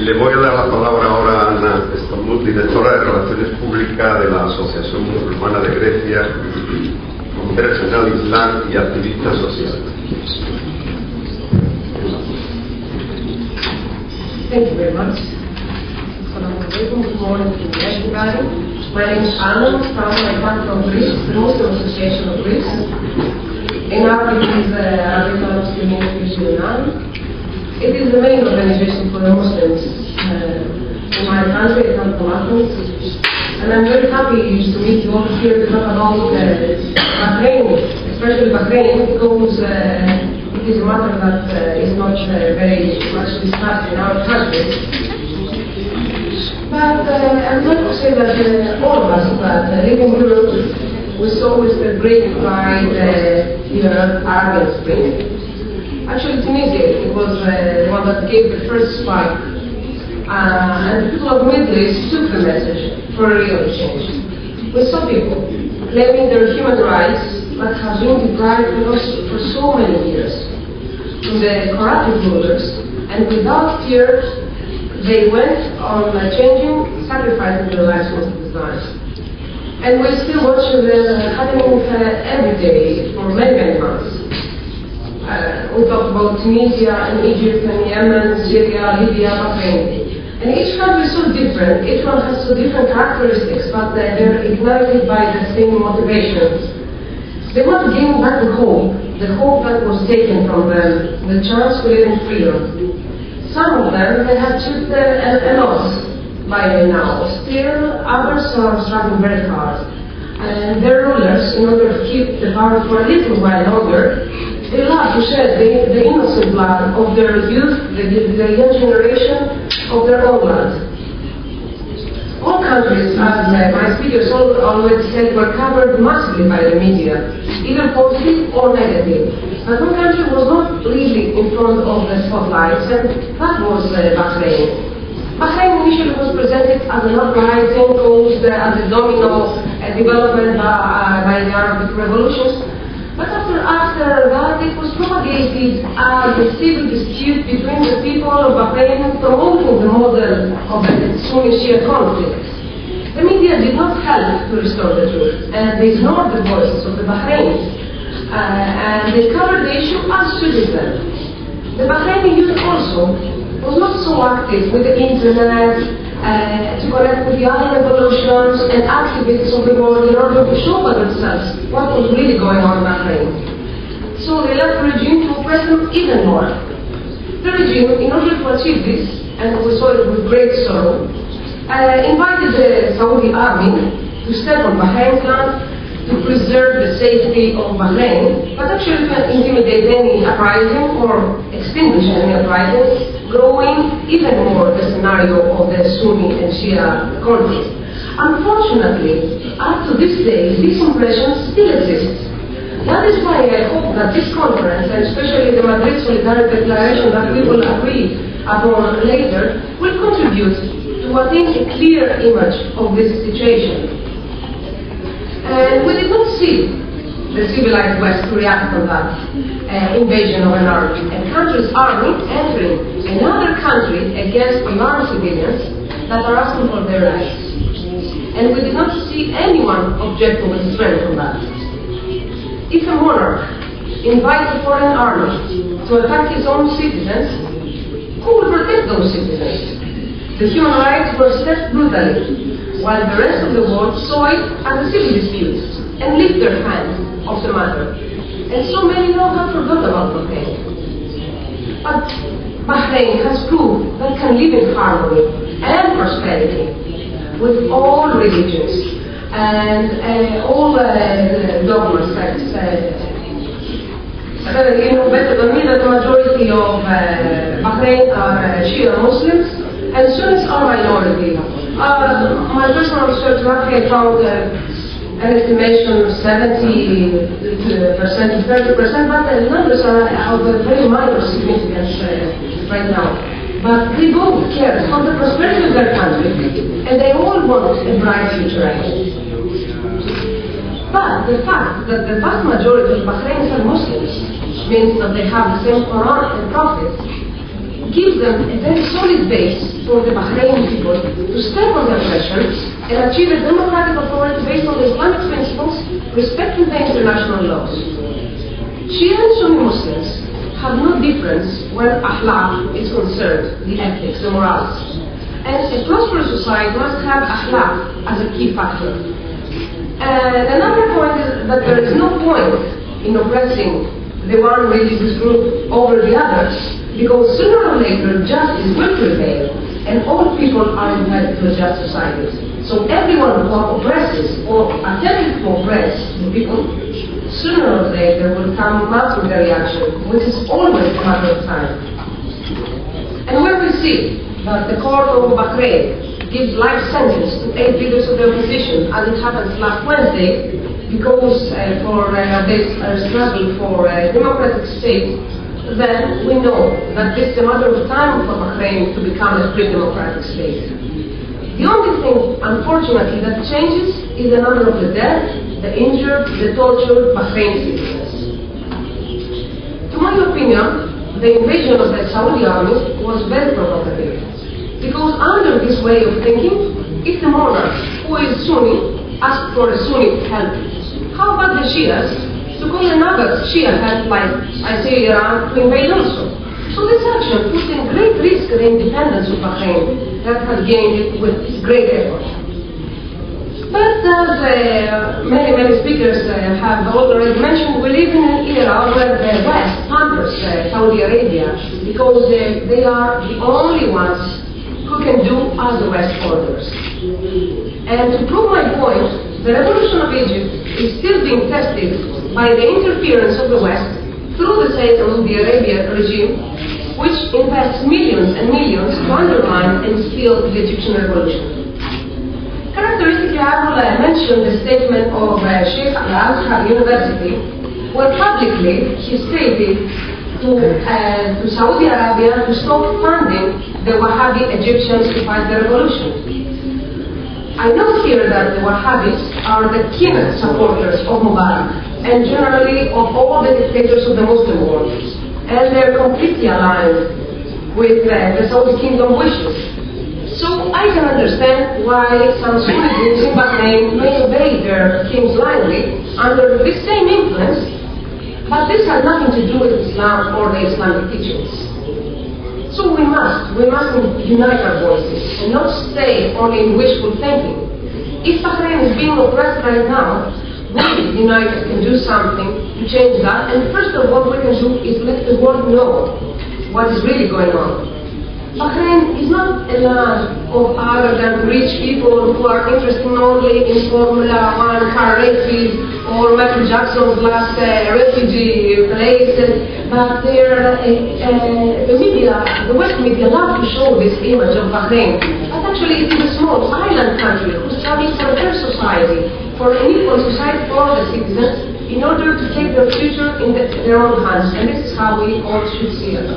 Le voy a dar la palabra ahora a Ana Stamou, directora de Relaciones Públicas de la Asociación Musulmana de Grecia, Congreso al Islam y activista social. Thank you very much. Good morning to everybody. My name is Anna from Greece, the Muslim Association of Greece. In Arabic it is Arabic. It is the main organization for the Muslims in my country, and I'm very happy to meet you all here to talk about Bahrain, especially Bahrain, because it is a matter that is not very much discussed in our country. But I'm going to say that all of us that live in Europe was always celebrated by the Arabian Spring. Actually, Tunisia, it was the one that gave the first spike. And the people of the Middle East took the message for a real change. We saw people claiming their human rights that have been deprived of us for so many years from the corrupted rulers, and without fear, they went on changing, sacrificing their lives for Islam. And we're still watching this happening every day for many, many months. We talked about Tunisia and Egypt and Yemen, Syria, Libya, Bahrain. And each country is so different, each one has so different characteristics, but they're ignited by the same motivations. They want to gain back the hope that was taken from them, the chance to live in freedom. Some of them, they have achieved a loss by now. Still, others are struggling very hard. And their rulers, in order to keep the power for a little while longer, they love to shed the innocent blood of their youth, the young generation of their own land. All countries, as my speakers always said, were covered massively by the media, either positive or negative. But one country was not really in front of the spotlights, and that was Bahrain. Bahrain initially was presented as an uprising caused as a domino development by the Arabic revolutions. But after that, it was propagated as a civil dispute between the people of Bahrain, promoting the model of the Sunni-Shia conflict. The media did not help to restore the truth, and they ignored the voices of the Bahrainis, and they covered the issue as citizens. The Bahraini youth also was not so active with the internet, to connect with the other revolutions and activists of the world in order to show by themselves what was really going on in Bahrain. So they left the regime to oppress them even more. The regime, in order to achieve this, and we saw it with great sorrow, invited the Saudi army to step on Bahrain's land to preserve the safety of Bahrain, but actually to intimidate any uprising or extinguish any uprising, growing even more the scenario of the Sunni and Shia conflict. Unfortunately, up to this day, this impression still exists. That is why I hope that this conference, and especially the Madrid Solidaridad declaration that we will agree upon later, will contribute to attain a clear image of this situation. And we did not see the civilized West react on that invasion of an army, a country's army entering another country against unarmed civilians that are asking for their rights. And we did not see anyone objecting with strength on that. If a monarch invites a foreign army to attack his own citizens, who will protect those citizens? The human rights were stepped brutally, while the rest of the world saw it as a civil dispute and lift their hands of the matter. And so many now have forgotten about Bahrain. But Bahrain has proved that it can live in harmony and prosperity with all religions and all dogma sects. You know better than me that the majority of Bahrain are Shia Muslims, and Sunnis are minority. My personal research roughly found an estimation of 70% to 30%, but the numbers are of a very minor significance right now. But they both care for the prosperity of their country, and they all want a bright future ahead. But the fact that the vast majority of Bahrainis are Muslims means that they have the same Quran and prophets. gives them a very solid base for the Bahraini people to step on their pressure and achieve a democratic authority based on the Islamic principles, respecting the international laws. Shia and Sunni Muslims have no difference when akhlaq is concerned, the ethics, the morals. And a prosperous society must have akhlaq as a key factor. And another point is that there is no point in oppressing the one religious group over the others, because sooner or later justice will prevail and all people are entitled to a just society. So everyone who oppresses or attempts to oppress the people, sooner or later will come mounting the reaction, which is always a matter of time. And when we see that the court of Bahrain gives life sentence to 8 leaders of the opposition, as it happened last Wednesday, because for this struggle for a democratic state, then we know that this is a matter of time for Bahrain to become a free democratic state. The only thing, unfortunately, that changes is the number of the dead, the injured, the tortured Bahraini citizens. To my opinion, the invasion of the Saudi army was very provocative, because under this way of thinking, if the monarch, who is Sunni, asks for a Sunni help, how about the Shias to call another Shia help, like I say Iran, to invade also? So this action puts in great risk the independence of Bahrain that has gained it with great effort. But as many speakers have already mentioned, we live in an era where the West pampers Saudi Arabia, because they are the only ones who can do as the West orders. And to prove my point, the revolution of Egypt is still being tested by the interference of the West through the Saudi Arabia regime, which invests millions and millions to undermine and steal the Egyptian revolution. Characteristically, I will mention the statement of Sheikh Al-Azhar University, where publicly he stated to Saudi Arabia to stop funding the Wahhabi Egyptians to fight the revolution. I note here that the Wahhabis are the keenest supporters of Mubarak and generally of all the dictators of the Muslim world, and they're completely aligned with the Saudi kingdom wishes. So I can understand why some Sunni groups in Bahrain may obey their kings blindly under this same influence, but this has nothing to do with Islam or the Islamic teachings. So we must unite our voices and not stay only in wishful thinking. If Bahrain is being oppressed right now, we united can do something to change that, and first of all what we can do is let the world know what is really going on. Bahrain is not a land of arrogant rich people who are interested only in Formula 1 car races or Michael Jackson's last refugee place, but the media, the West media, love to show this image of Bahrain. But actually it is a small island country who struggles for a fair society, for an equal society for all the citizens, in order to take their future in their own hands. And this is how we all should see it.